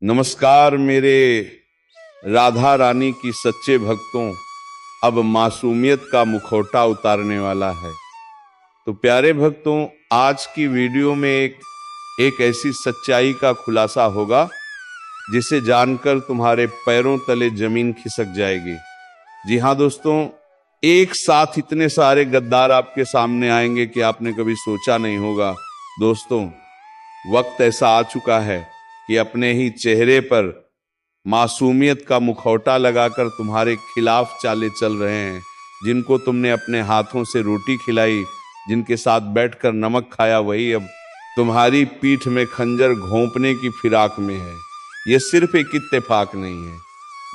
नमस्कार मेरे राधा रानी की सच्चे भक्तों। अब मासूमियत का मुखौटा उतारने वाला है। तो प्यारे भक्तों, आज की वीडियो में एक ऐसी सच्चाई का खुलासा होगा जिसे जानकर तुम्हारे पैरों तले जमीन खिसक जाएगी। जी हाँ दोस्तों, एक साथ इतने सारे गद्दार आपके सामने आएंगे कि आपने कभी सोचा नहीं होगा। दोस्तों, वक्त ऐसा आ चुका है कि अपने ही चेहरे पर मासूमियत का मुखौटा लगाकर तुम्हारे खिलाफ चाले चल रहे हैं। जिनको तुमने अपने हाथों से रोटी खिलाई, जिनके साथ बैठकर नमक खाया, वही अब तुम्हारी पीठ में खंजर घोंपने की फिराक में है। ये सिर्फ एक इत्तेफाक नहीं है,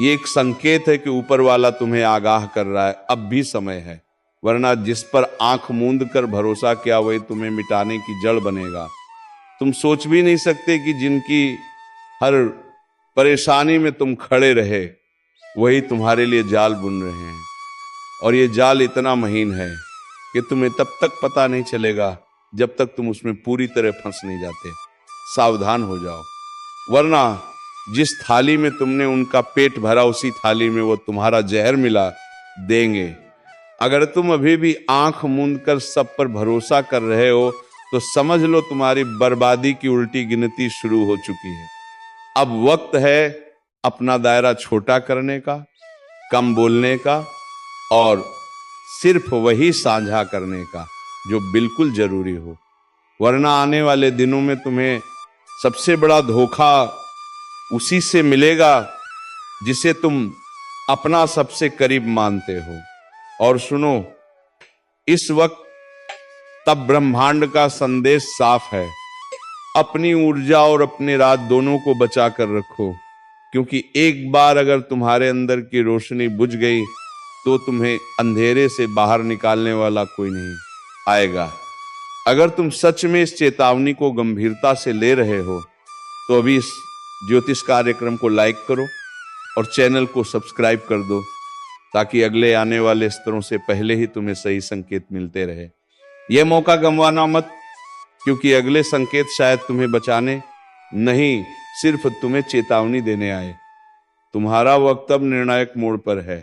ये एक संकेत है कि ऊपर वाला तुम्हें आगाह कर रहा है, अब भी समय है। वरना जिस पर आंख मूंद कर भरोसा किया वही तुम्हें मिटाने की जड़ बनेगा। तुम सोच भी नहीं सकते कि जिनकी हर परेशानी में तुम खड़े रहे, वही तुम्हारे लिए जाल बुन रहे हैं। और ये जाल इतना महीन है कि तुम्हें तब तक पता नहीं चलेगा जब तक तुम उसमें पूरी तरह फंस नहीं जाते। सावधान हो जाओ, वरना जिस थाली में तुमने उनका पेट भरा, उसी थाली में वो तुम्हारा जहर मिला देंगे। अगर तुम अभी भी आंख मूंद कर सब पर भरोसा कर रहे हो तो समझ लो तुम्हारी बर्बादी की उल्टी गिनती शुरू हो चुकी है। अब वक्त है अपना दायरा छोटा करने का, कम बोलने का और सिर्फ वही साझा करने का जो बिल्कुल जरूरी हो। वरना आने वाले दिनों में तुम्हें सबसे बड़ा धोखा उसी से मिलेगा जिसे तुम अपना सबसे करीब मानते हो। और सुनो, इस वक्त तब ब्रह्मांड का संदेश साफ है। अपनी ऊर्जा और अपने रात दोनों को बचा कर रखो, क्योंकि एक बार अगर तुम्हारे अंदर की रोशनी बुझ गई तो तुम्हें अंधेरे से बाहर निकालने वाला कोई नहीं आएगा। अगर तुम सच में इस चेतावनी को गंभीरता से ले रहे हो तो अभी इस ज्योतिष कार्यक्रम को लाइक करो और चैनल को सब्सक्राइब कर दो, ताकि अगले आने वाले स्तरों से पहले ही तुम्हें सही संकेत मिलते रहे। यह मौका गंवाना मत, क्योंकि अगले संकेत शायद तुम्हें बचाने नहीं, सिर्फ तुम्हें चेतावनी देने आए। तुम्हारा वक्त अब निर्णायक मोड़ पर है।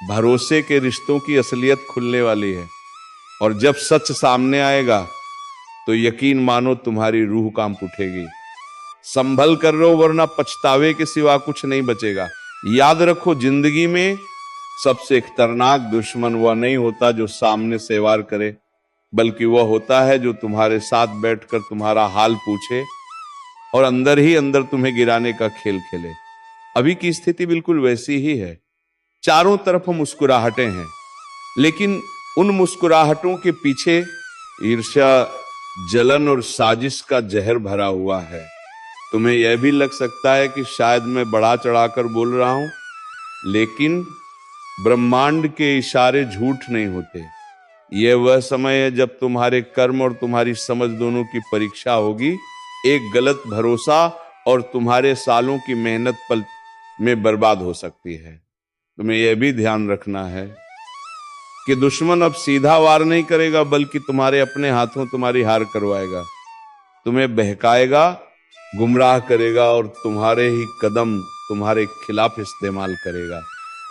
भरोसे के रिश्तों की असलियत खुलने वाली है, और जब सच सामने आएगा तो यकीन मानो तुम्हारी रूह कांप उठेगी। संभल कर रहो, वरना पछतावे के सिवा कुछ नहीं बचेगा। याद रखो, जिंदगी में सबसे खतरनाक दुश्मन वह नहीं होता जो सामने से वार करे, बल्कि वह होता है जो तुम्हारे साथ बैठकर तुम्हारा हाल पूछे और अंदर ही अंदर तुम्हें गिराने का खेल खेले। अभी की स्थिति बिल्कुल वैसी ही है। चारों तरफ मुस्कुराहटें हैं, लेकिन उन मुस्कुराहटों के पीछे ईर्ष्या, जलन और साजिश का जहर भरा हुआ है। तुम्हें यह भी लग सकता है कि शायद मैं बढ़ा चढ़ाकर बोल रहा हूं, लेकिन ब्रह्मांड के इशारे झूठ नहीं होते। यह वह समय है जब तुम्हारे कर्म और तुम्हारी समझ दोनों की परीक्षा होगी। एक गलत भरोसा और तुम्हारे सालों की मेहनत पल में बर्बाद हो सकती है। तुम्हें यह भी ध्यान रखना है कि दुश्मन अब सीधा वार नहीं करेगा, बल्कि तुम्हारे अपने हाथों तुम्हारी हार करवाएगा। तुम्हें बहकाएगा, गुमराह करेगा और तुम्हारे ही कदम तुम्हारे खिलाफ इस्तेमाल करेगा।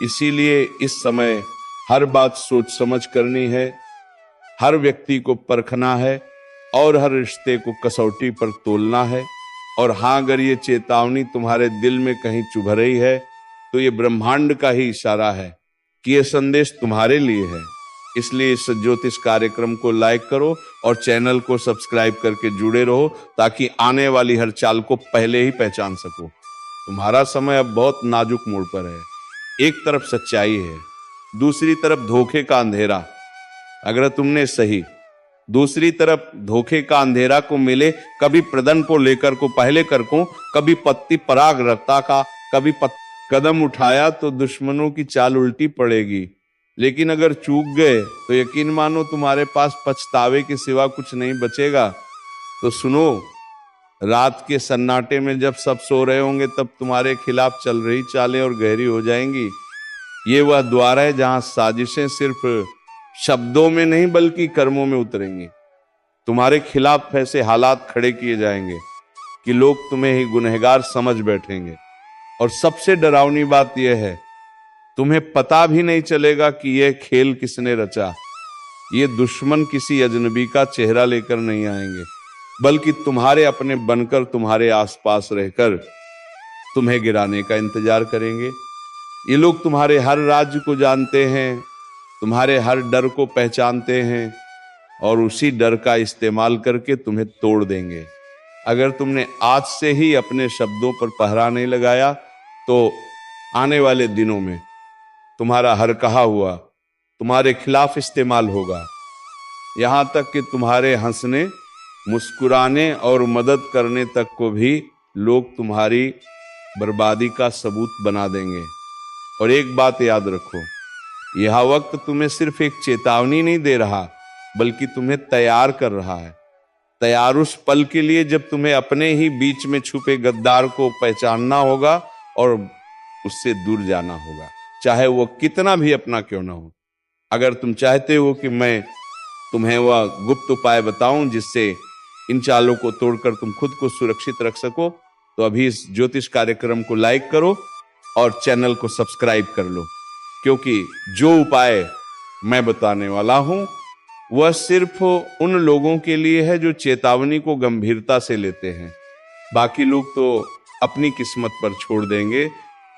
इसीलिए इस समय हर बात सोच समझ करनी है, हर व्यक्ति को परखना है और हर रिश्ते को कसौटी पर तोलना है। और हाँ, अगर ये चेतावनी तुम्हारे दिल में कहीं चुभ रही है तो ये ब्रह्मांड का ही इशारा है कि ये संदेश तुम्हारे लिए है। इसलिए इस ज्योतिष कार्यक्रम को लाइक करो और चैनल को सब्सक्राइब करके जुड़े रहो, ताकि आने वाली हर चाल को पहले ही पहचान सको। तुम्हारा समय अब बहुत नाजुक मोड़ पर है। एक तरफ सच्चाई है, दूसरी तरफ धोखे का अंधेरा। अगर तुमने सही, दूसरी तरफ धोखे का अंधेरा को मिले, कभी प्रदन को लेकर को पहले कर को, कभी पत्ती पराग रखता का, कभी कदम उठाया तो दुश्मनों की चाल उल्टी पड़ेगी। लेकिन अगर चूक गए तो यकीन मानो तुम्हारे पास पछतावे के सिवा कुछ नहीं बचेगा। तो सुनो, रात के सन्नाटे में जब सब सो रहे होंगे, तब तुम्हारे खिलाफ चल रही चालें और गहरी हो जाएंगी। ये वह द्वार है जहां साजिशें सिर्फ शब्दों में नहीं बल्कि कर्मों में उतरेंगी। तुम्हारे खिलाफ ऐसे हालात खड़े किए जाएंगे कि लोग तुम्हें ही गुनहगार समझ बैठेंगे। और सबसे डरावनी बात यह है, तुम्हें पता भी नहीं चलेगा कि यह खेल किसने रचा। ये दुश्मन किसी अजनबी का चेहरा लेकर नहीं आएंगे, बल्कि तुम्हारे अपने बनकर तुम्हारे आसपास रहकर तुम्हें गिराने का इंतजार करेंगे। ये लोग तुम्हारे हर राज्य को जानते हैं, तुम्हारे हर डर को पहचानते हैं और उसी डर का इस्तेमाल करके तुम्हें तोड़ देंगे। अगर तुमने आज से ही अपने शब्दों पर पहरा नहीं लगाया तो आने वाले दिनों में तुम्हारा हर कहा हुआ तुम्हारे खिलाफ इस्तेमाल होगा। यहां तक कि तुम्हारे हंसने, मुस्कुराने और मदद करने तक को भी लोग तुम्हारी बर्बादी का सबूत बना देंगे। और एक बात याद रखो, यह वक्त तुम्हें सिर्फ एक चेतावनी नहीं दे रहा, बल्कि तुम्हें तैयार कर रहा है। तैयार उस पल के लिए जब तुम्हें अपने ही बीच में छुपे गद्दार को पहचानना होगा और उससे दूर जाना होगा, चाहे वो कितना भी अपना क्यों ना हो। अगर तुम चाहते हो कि मैं तुम्हें वह गुप्त उपाय बताऊं जिससे इन चालों को तोड़कर तुम खुद को सुरक्षित रख सको, तो अभी इस ज्योतिष कार्यक्रम को लाइक करो और चैनल को सब्सक्राइब कर लो, क्योंकि जो उपाय मैं बताने वाला हूं वह सिर्फ उन लोगों के लिए है जो चेतावनी को गंभीरता से लेते हैं। बाकी लोग तो अपनी किस्मत पर छोड़ देंगे।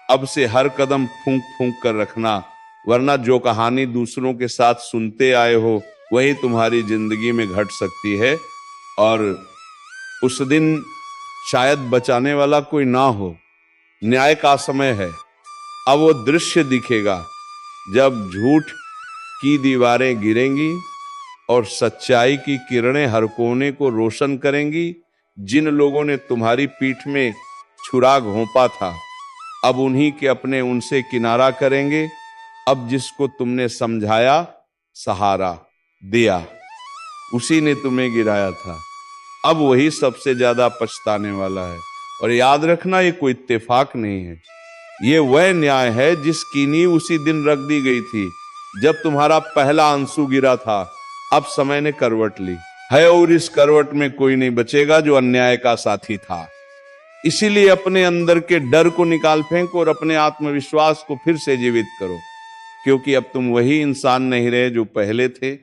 अब से हर कदम फूंक फूंक कर रखना, वरना जो कहानी दूसरों के साथ सुनते आए हो वही तुम्हारी जिंदगी में घट सकती है और उस दिन शायद बचाने वाला कोई ना हो। न्याय का समय है। अब वो दृश्य दिखेगा जब झूठ की दीवारें गिरेंगी और सच्चाई की किरणें हर कोने को रोशन करेंगी। जिन लोगों ने तुम्हारी पीठ में छुरा घोंपा था, अब उन्हीं के अपने उनसे किनारा करेंगे। अब जिसको तुमने समझाया, सहारा दिया, उसी ने तुम्हें गिराया था। अब वही सबसे ज्यादा पछताने वाला है। और याद रखना, ये कोई इत्तेफाक नहीं है, ये वह न्याय है जिसकी नींव उसी दिन रख दी गई थी जब तुम्हारा पहला आंसू गिरा था। अब समय ने करवट ली है और इस करवट में कोई नहीं बचेगा जो अन्याय का साथी था। इसीलिए अपने अंदर के डर को निकाल फेंको और अपने आत्मविश्वास को फिर से जीवित करो, क्योंकि अब तुम वही इंसान नहीं रहे जो पहले थे।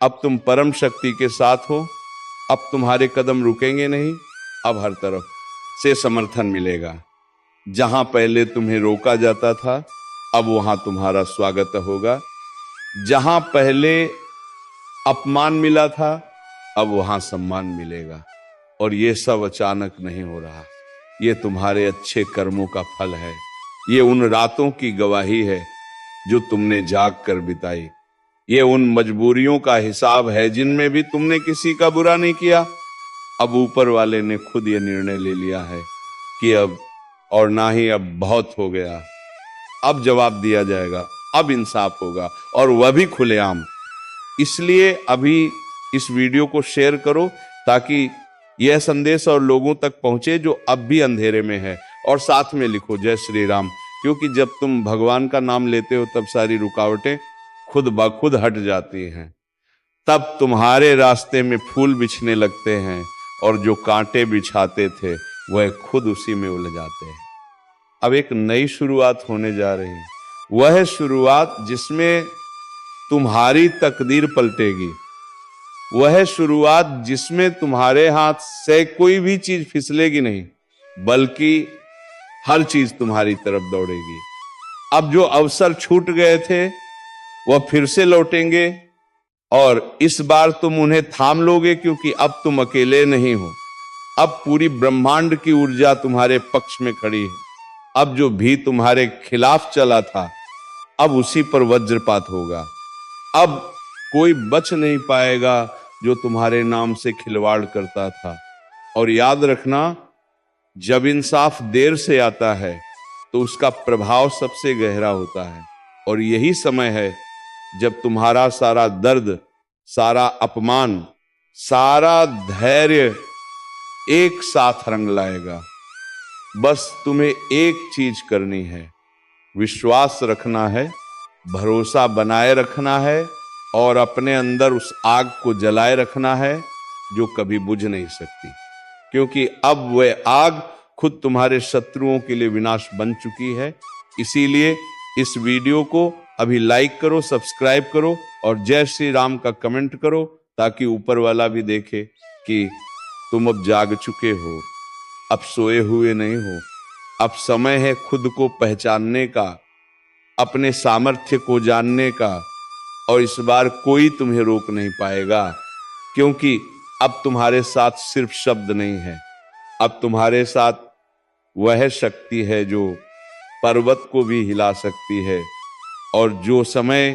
अब तुम परम शक्ति के साथ हो। अब तुम्हारे कदम रुकेंगे नहीं। अब हर तरफ से समर्थन मिलेगा। जहां पहले तुम्हें रोका जाता था, अब वहां तुम्हारा स्वागत होगा। जहां पहले अपमान मिला था, अब वहां सम्मान मिलेगा। और ये सब अचानक नहीं हो रहा, ये तुम्हारे अच्छे कर्मों का फल है। ये उन रातों की गवाही है जो तुमने जाग कर बिताई। ये उन मजबूरियों का हिसाब है जिनमें भी तुमने किसी का बुरा नहीं किया। अब ऊपर वाले ने खुद ये निर्णय ले लिया है कि अब और ना ही अब बहुत हो गया। अब जवाब दिया जाएगा, अब इंसाफ होगा, और वह भी खुलेआम। इसलिए अभी इस वीडियो को शेयर करो ताकि यह संदेश और लोगों तक पहुंचे जो अब भी अंधेरे में है। और साथ में लिखो जय श्री राम, क्योंकि जब तुम भगवान का नाम लेते हो तब सारी रुकावटें खुद ब खुद हट जाती हैं। तब तुम्हारे रास्ते में फूल बिछने लगते हैं और जो कांटे बिछाते थे वह खुद उसी में उलझ जाते हैं। अब एक नई शुरुआत होने जा रही है, वह शुरुआत जिसमें तुम्हारी तकदीर पलटेगी, वह शुरुआत जिसमें तुम्हारे हाथ से कोई भी चीज फिसलेगी नहीं, बल्कि हर चीज तुम्हारी तरफ दौड़ेगी। अब जो अवसर छूट गए थे वह फिर से लौटेंगे और इस बार तुम उन्हें थाम लोगे, क्योंकि अब तुम अकेले नहीं हो। अब पूरी ब्रह्मांड की ऊर्जा तुम्हारे पक्ष में खड़ी है। अब जो भी तुम्हारे खिलाफ चला था, अब उसी पर वज्रपात होगा। अब कोई बच नहीं पाएगा जो तुम्हारे नाम से खिलवाड़ करता था। और याद रखना, जब इंसाफ देर से आता है तो उसका प्रभाव सबसे गहरा होता है। और यही समय है जब तुम्हारा सारा दर्द, सारा अपमान, सारा धैर्य एक साथ रंग लाएगा। बस तुम्हें एक चीज करनी है, विश्वास रखना है, भरोसा बनाए रखना है और अपने अंदर उस आग को जलाए रखना है जो कभी बुझ नहीं सकती। क्योंकि अब वह आग खुद तुम्हारे शत्रुओं के लिए विनाश बन चुकी है। इसीलिए इस वीडियो को अभी लाइक करो, सब्सक्राइब करो और जय श्री राम का कमेंट करो, ताकि ऊपर वाला भी देखे कि तुम अब जाग चुके हो, अब सोए हुए नहीं हो। अब समय है खुद को पहचानने का, अपने सामर्थ्य को जानने का, और इस बार कोई तुम्हें रोक नहीं पाएगा, क्योंकि अब तुम्हारे साथ सिर्फ शब्द नहीं है, अब तुम्हारे साथ वह शक्ति है जो पर्वत को भी हिला सकती है। और जो समय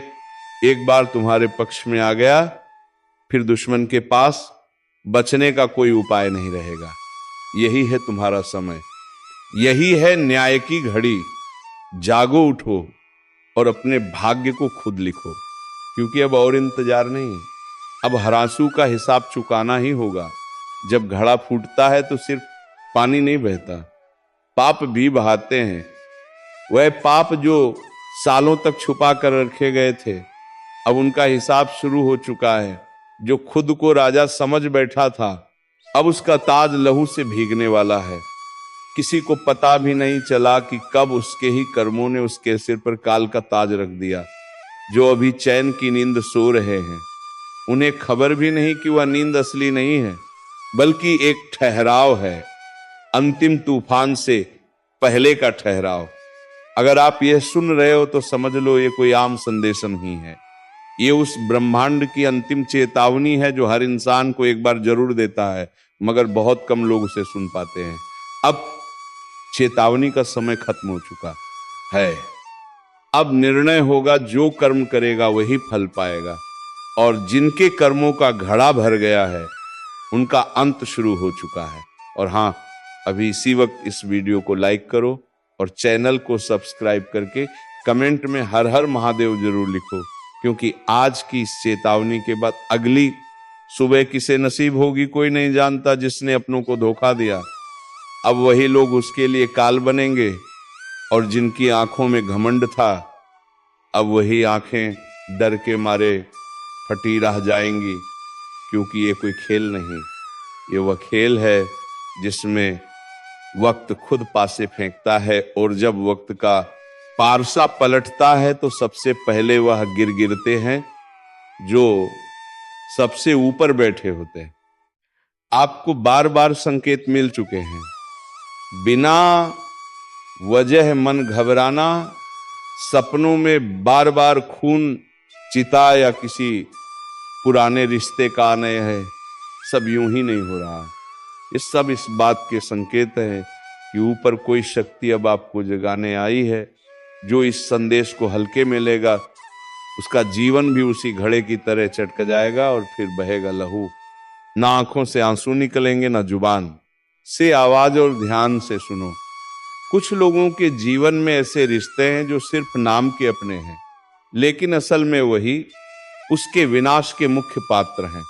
एक बार तुम्हारे पक्ष में आ गया, फिर दुश्मन के पास बचने का कोई उपाय नहीं रहेगा। यही है तुम्हारा समय, यही है न्याय की घड़ी। जागो, उठो और अपने भाग्य को खुद लिखो, क्योंकि अब और इंतजार नहीं, अब हरासू का हिसाब चुकाना ही होगा। जब घड़ा फूटता है तो सिर्फ पानी नहीं बहता, पाप भी बहाते हैं। वह पाप जो सालों तक छुपा कर रखे गए थे, अब उनका हिसाब शुरू हो चुका है। जो खुद को राजा समझ बैठा था, अब उसका ताज लहू से भीगने वाला है। किसी को पता भी नहीं चला कि कब उसके ही कर्मों ने उसके सिर पर काल का ताज रख दिया। जो अभी चैन की नींद सो रहे हैं, उन्हें खबर भी नहीं कि वह नींद असली नहीं है, बल्कि एक ठहराव है, अंतिम तूफान से पहले का ठहराव। अगर आप यह सुन रहे हो तो समझ लो ये कोई आम संदेश नहीं है, ये उस ब्रह्मांड की अंतिम चेतावनी है जो हर इंसान को एक बार जरूर देता है, मगर बहुत कम लोग उसे सुन पाते हैं। अब चेतावनी का समय खत्म हो चुका है। अब निर्णय होगा, जो कर्म करेगा वही फल पाएगा, और जिनके कर्मों का घड़ा भर गया है उनका अंत शुरू हो चुका है। और हाँ, अभी इसी वक्त इस वीडियो को लाइक करो और चैनल को सब्सक्राइब करके कमेंट में हर हर महादेव जरूर लिखो, क्योंकि आज की इस चेतावनी के बाद अगली सुबह किसे नसीब होगी कोई नहीं जानता। जिसने अपनों को धोखा दिया, अब वही लोग उसके लिए काल बनेंगे, और जिनकी आंखों में घमंड था, अब वही आंखें डर के मारे फटी रह जाएंगी। क्योंकि ये कोई खेल नहीं, ये वह खेल है जिसमें वक्त खुद पासे फेंकता है, और जब वक्त का पारसा पलटता है तो सबसे पहले वह गिरते हैं जो सबसे ऊपर बैठे होते हैं। आपको बार बार संकेत मिल चुके हैं, बिना वजह मन घबराना, सपनों में बार बार खून चिता या किसी पुराने रिश्ते का आना है, सब यूं ही नहीं हो रहा। ये सब इस बात के संकेत है कि ऊपर कोई शक्ति अब आपको जगाने आई है। जो इस संदेश को हल्के में लेगा, उसका जीवन भी उसी घड़े की तरह चटक जाएगा और फिर बहेगा लहू। ना आंखों से आंसू निकलेंगे, ना जुबान से आवाज, और ध्यान से सुनो। कुछ लोगों के जीवन में ऐसे रिश्ते हैं जो सिर्फ नाम के अपने हैं, लेकिन असल में वही उसके विनाश के मुख्य पात्र हैं।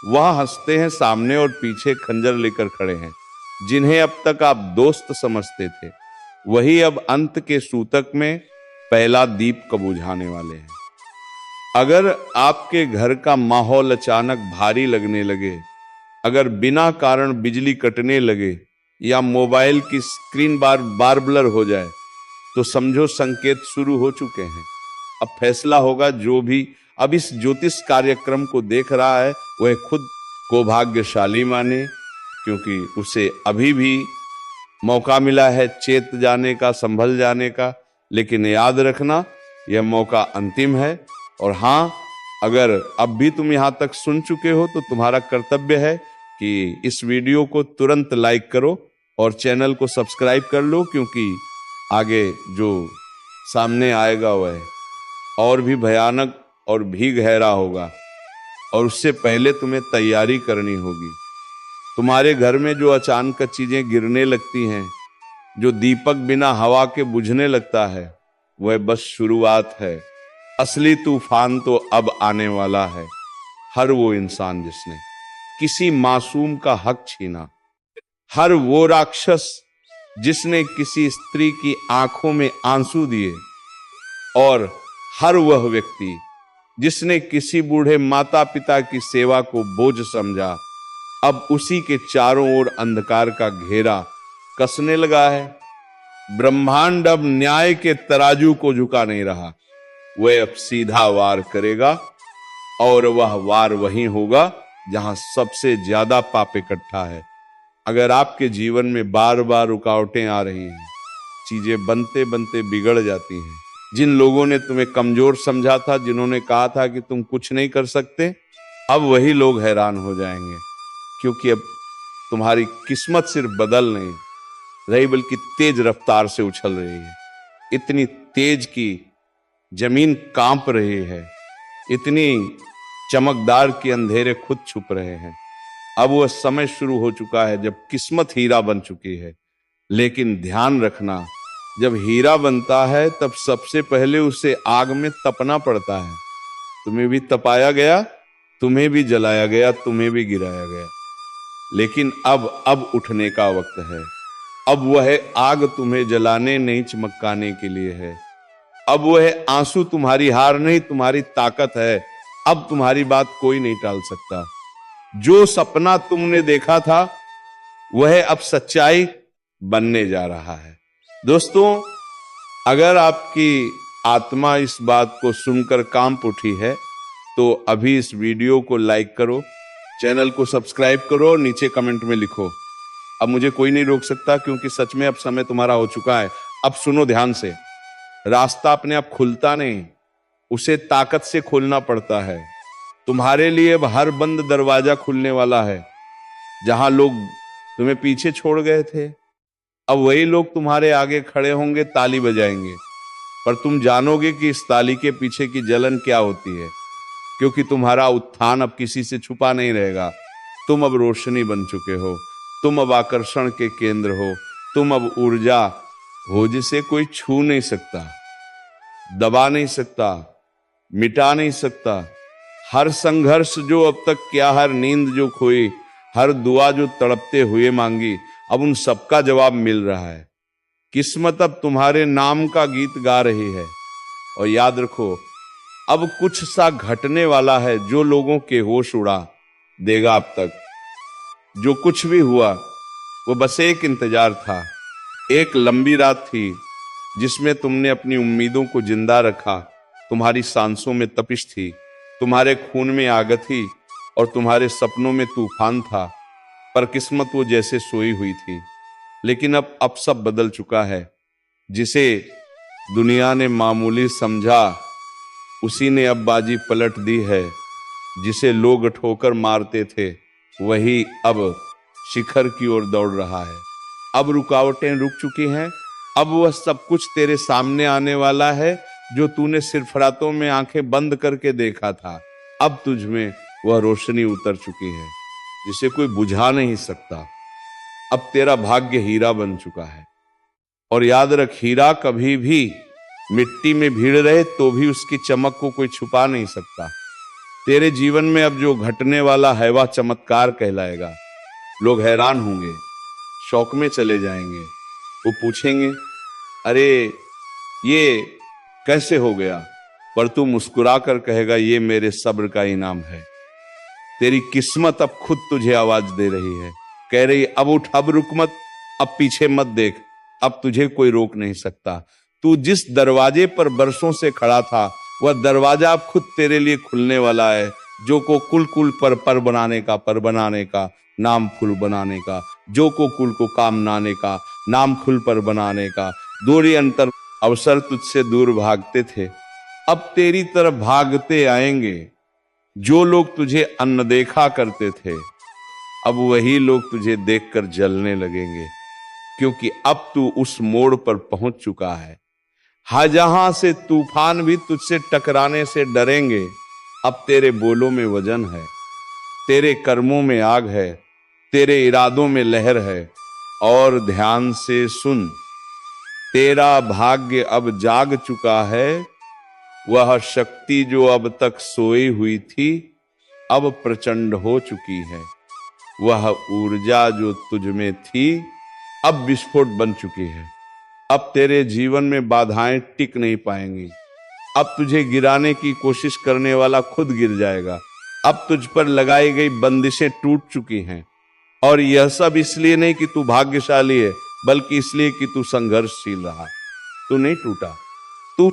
वह हंसते हैं सामने और पीछे खंजर लेकर खड़े हैं। जिन्हें अब तक आप दोस्त समझते थे, वही अब अंत के सूतक में पहला दीप को बुझाने वाले हैं। अगर आपके घर का माहौल अचानक भारी लगने लगे, अगर बिना कारण बिजली कटने लगे, या मोबाइल की स्क्रीन बार ब्लर हो जाए, तो समझो संकेत शुरू हो चुके हैं। अब फैसला होगा, जो भी अब इस ज्योतिष कार्यक्रम को देख रहा है वह खुद को भाग्यशाली माने, क्योंकि उसे अभी भी मौका मिला है चेत जाने का, संभल जाने का। लेकिन याद रखना, यह मौका अंतिम है। और हाँ, अगर अब भी तुम यहाँ तक सुन चुके हो तो तुम्हारा कर्तव्य है कि इस वीडियो को तुरंत लाइक करो और चैनल को सब्सक्राइब कर लो, क्योंकि आगे जो सामने आएगा वह और भी भयानक और भी गहरा होगा, और उससे पहले तुम्हें तैयारी करनी होगी। तुम्हारे घर में जो अचानक चीजें गिरने लगती हैं, जो दीपक बिना हवा के बुझने लगता है, वह बस शुरुआत है। असली तूफान तो अब आने वाला है। हर वो इंसान जिसने किसी मासूम का हक छीना, हर वो राक्षस जिसने किसी स्त्री की आंखों में आंसू दिए, और हर वह व्यक्ति जिसने किसी बूढ़े माता पिता की सेवा को बोझ समझा, अब उसी के चारों ओर अंधकार का घेरा कसने लगा है। ब्रह्मांड अब न्याय के तराजू को झुका नहीं रहा, वह अब सीधा वार करेगा, और वह वार वहीं होगा जहां सबसे ज्यादा पाप इकट्ठा है। अगर आपके जीवन में बार बार रुकावटें आ रही हैं, चीजें बनते बनते बिगड़ जाती हैं, जिन लोगों ने तुम्हें कमजोर समझा था, जिन्होंने कहा था कि तुम कुछ नहीं कर सकते, अब वही लोग हैरान हो जाएंगे, क्योंकि अब तुम्हारी किस्मत सिर्फ बदल नहीं रही बल्कि तेज रफ्तार से उछल रही है। इतनी तेज की जमीन कांप रही है, इतनी चमकदार कि अंधेरे खुद छुप रहे हैं। अब वह समय शुरू हो चुका है जब किस्मत हीरा बन चुकी है। लेकिन ध्यान रखना, जब हीरा बनता है तब सबसे पहले उसे आग में तपना पड़ता है। तुम्हें भी तपाया गया, तुम्हें भी जलाया गया, तुम्हें भी गिराया गया, लेकिन अब उठने का वक्त है। अब वह आग तुम्हें जलाने नहीं चमकाने के लिए है। अब वह आंसू तुम्हारी हार नहीं, तुम्हारी ताकत है। अब तुम्हारी बात कोई नहीं टाल सकता। जो सपना तुमने देखा था वह अब सच्चाई बनने जा रहा है। दोस्तों, अगर आपकी आत्मा इस बात को सुनकर कांप उठी है तो अभी इस वीडियो को लाइक करो, चैनल को सब्सक्राइब करो और नीचे कमेंट में लिखो। अब मुझे कोई नहीं रोक सकता, क्योंकि सच में अब समय तुम्हारा हो चुका है। अब सुनो ध्यान से, रास्ता अपने आप खुलता नहीं, उसे ताकत से खोलना पड़ता है। तुम्हारे लिए अब हर बंद दरवाजा खुलने वाला है। जहां लोग तुम्हें पीछे छोड़ गए थे, अब वही लोग तुम्हारे आगे खड़े होंगे, ताली बजाएंगे, पर तुम जानोगे कि इस ताली के पीछे की जलन क्या होती है, क्योंकि तुम्हारा उत्थान अब किसी से छुपा नहीं रहेगा। तुम अब रोशनी बन चुके हो, तुम अब आकर्षण के केंद्र हो, तुम अब ऊर्जा हो जिसे कोई छू नहीं सकता, दबा नहीं सकता, मिटा नहीं सकता। हर संघर्ष जो अब तक किया, हर नींद जो खोई, हर दुआ जो तड़पते हुए मांगी, अब उन सबका जवाब मिल रहा है। किस्मत अब तुम्हारे नाम का गीत गा रही है। और याद रखो, अब कुछ सा घटने वाला है जो लोगों के होश उड़ा देगा। अब तक जो कुछ भी हुआ वो बस एक इंतजार था, एक लंबी रात थी जिसमें तुमने अपनी उम्मीदों को जिंदा रखा। तुम्हारी सांसों में तपिश थी, तुम्हारे खून में आग थी और तुम्हारे सपनों में तूफान था, पर किस्मत वो जैसे सोई हुई थी। लेकिन अब सब बदल चुका है। जिसे दुनिया ने मामूली समझा, उसी ने अब बाजी पलट दी है। जिसे लोग ठोकर मारते थे, वही अब शिखर की ओर दौड़ रहा है। अब रुकावटें रुक चुकी हैं। अब वह सब कुछ तेरे सामने आने वाला है जो तूने सिरफरातों में आंखें बंद करके देखा था। अब तुझ में वह रोशनी उतर चुकी है जिसे कोई बुझा नहीं सकता। अब तेरा भाग्य हीरा बन चुका है। और याद रख, हीरा कभी भी मिट्टी में भीड़ रहे तो भी उसकी चमक को कोई छुपा नहीं सकता। तेरे जीवन में अब जो घटने वाला है वह चमत्कार कहलाएगा। लोग हैरान होंगे, शौक में चले जाएंगे। वो पूछेंगे, अरे ये कैसे हो गया? पर तू मुस्कुरा कर कहेगा, ये मेरे सब्र का इनाम है। तेरी किस्मत अब खुद तुझे आवाज दे रही है, कह रही, अब उठ, अब रुक मत, अब पीछे मत देख, अब तुझे कोई रोक नहीं सकता। तू जिस दरवाजे पर बरसों से खड़ा था, वह दरवाजा अब खुद तेरे लिए खुलने वाला है। जो को कुल कुल पर बनाने का, पर बनाने का, नाम फूल बनाने का, जो को कुल को काम नाने का, नाम फूल पर बनाने का। दूरी अंतर अवसर तुझसे दूर भागते थे, अब तेरी तरफ भागते आएंगे। जो लोग तुझे अनदेखा करते थे, अब वही लोग तुझे देखकर जलने लगेंगे, क्योंकि अब तू उस मोड़ पर पहुंच चुका है। हाँ, जहां से तूफान भी तुझसे टकराने से डरेंगे। अब तेरे बोलों में वजन है, तेरे कर्मों में आग है, तेरे इरादों में लहर है। और ध्यान से सुन, तेरा भाग्य अब जाग चुका है। वह शक्ति जो अब तक सोई हुई थी, अब प्रचंड हो चुकी है। वह ऊर्जा जो तुझ में थी, अब विस्फोट बन चुकी है। अब तेरे जीवन में बाधाएं टिक नहीं पाएंगी। अब तुझे गिराने की कोशिश करने वाला खुद गिर जाएगा। अब तुझ पर लगाई गई बंदिशें टूट चुकी हैं। और यह सब इसलिए नहीं कि तू भाग्यशाली है, बल्कि इसलिए कि तू संघर्षशील रहा। तू नहीं टूटा, तू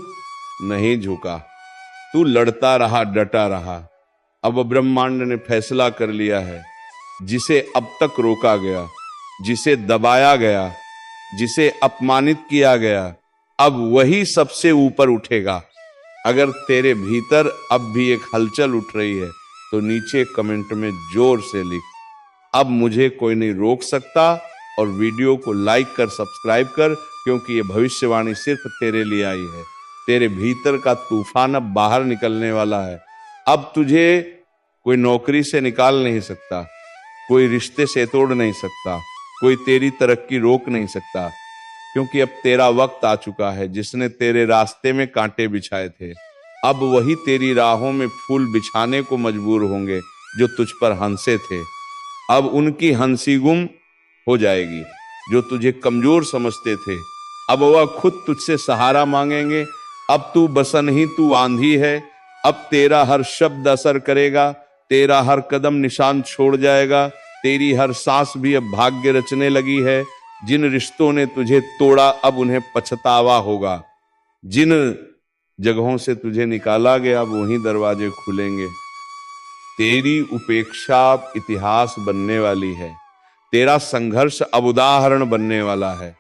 नहीं झुका, तू लड़ता रहा, डटा रहा। अब ब्रह्मांड ने फैसला कर लिया है, जिसे अब तक रोका गया, जिसे दबाया गया, जिसे अपमानित किया गया, अब वही सबसे ऊपर उठेगा। अगर तेरे भीतर अब भी एक हलचल उठ रही है तो नीचे कमेंट में जोर से लिख, अब मुझे कोई नहीं रोक सकता। और वीडियो को लाइक कर, सब्सक्राइब कर, क्योंकि ये भविष्यवाणी सिर्फ तेरे लिए आई है। तेरे भीतर का तूफान अब बाहर निकलने वाला है। अब तुझे कोई नौकरी से निकाल नहीं सकता, कोई रिश्ते से तोड़ नहीं सकता, कोई तेरी तरक्की रोक नहीं सकता, क्योंकि अब तेरा वक्त आ चुका है। जिसने तेरे रास्ते में कांटे बिछाए थे, अब वही तेरी राहों में फूल बिछाने को मजबूर होंगे जो तुझ पर हंसे थे। अब उनकी हंसी गुम हो जाएगी। जो तुझे कमजोर समझते थे, अब वह खुद तुझसे सहारा मांगेंगे। अब तू बसन ही तू आंधी है, अब तेरा हर शब्द असर करेगा, तेरा हर कदम निशान छोड़ जाएगा, तेरी हर सांस भी अब भाग्य रचने लगी है। जिन रिश्तों ने तुझे तोड़ा, अब उन्हें पछतावा होगा। जिन जगहों से तुझे निकाला गया, अब वहीं दरवाजे खुलेंगे। तेरी उपेक्षा अब इतिहास बनने वाली है। तेरा संघर्ष अब उदाहरण बनने वाला है।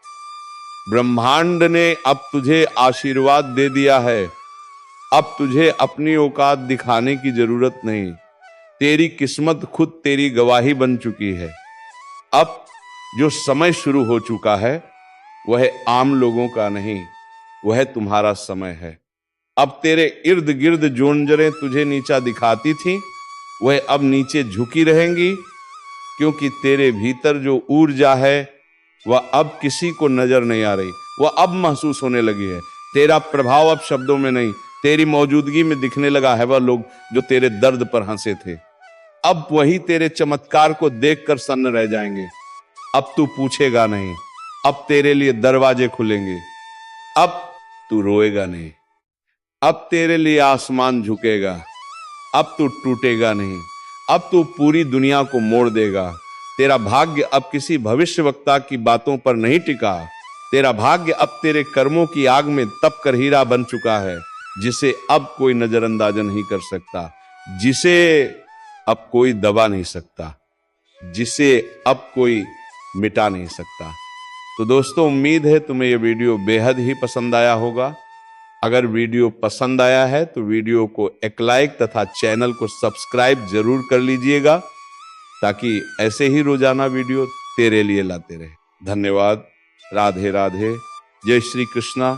ब्रह्मांड ने अब तुझे आशीर्वाद दे दिया है। अब तुझे अपनी औकात दिखाने की जरूरत नहीं। तेरी किस्मत खुद तेरी गवाही बन चुकी है। अब जो समय शुरू हो चुका है, वह आम लोगों का नहीं, वह तुम्हारा समय है। अब तेरे इर्द गिर्द जो नजरें तुझे नीचा दिखाती थी, वह अब नीचे झुकी रहेंगी, क्योंकि तेरे भीतर जो ऊर्जा है वह अब किसी को नजर नहीं आ रही, वह अब महसूस होने लगी है। तेरा प्रभाव अब शब्दों में नहीं, तेरी मौजूदगी में दिखने लगा है। वह लोग जो तेरे दर्द पर हंसे थे, अब वही तेरे चमत्कार को देखकर सन्न रह जाएंगे। अब तू पूछेगा नहीं, अब तेरे लिए दरवाजे खुलेंगे। अब तू रोएगा नहीं, अब तेरे लिए आसमान झुकेगा। अब तू टूटेगा नहीं, अब तू पूरी दुनिया को मोड़ देगा। तेरा भाग्य अब किसी भविष्यवक्ता की बातों पर नहीं टिका। तेरा भाग्य अब तेरे कर्मों की आग में तप कर हीरा बन चुका है, जिसे अब कोई नजरअंदाज नहीं कर सकता, जिसे अब कोई दबा नहीं सकता, जिसे अब कोई मिटा नहीं सकता। तो दोस्तों, उम्मीद है तुम्हें यह वीडियो बेहद ही पसंद आया होगा। अगर वीडियो पसंद आया है तो वीडियो को एक लाइक तथा चैनल को सब्सक्राइब जरूर कर लीजिएगा, ताकि ऐसे ही रोजाना वीडियो तेरे लिए लाते रहे। धन्यवाद। राधे राधे। जय श्री कृष्णा।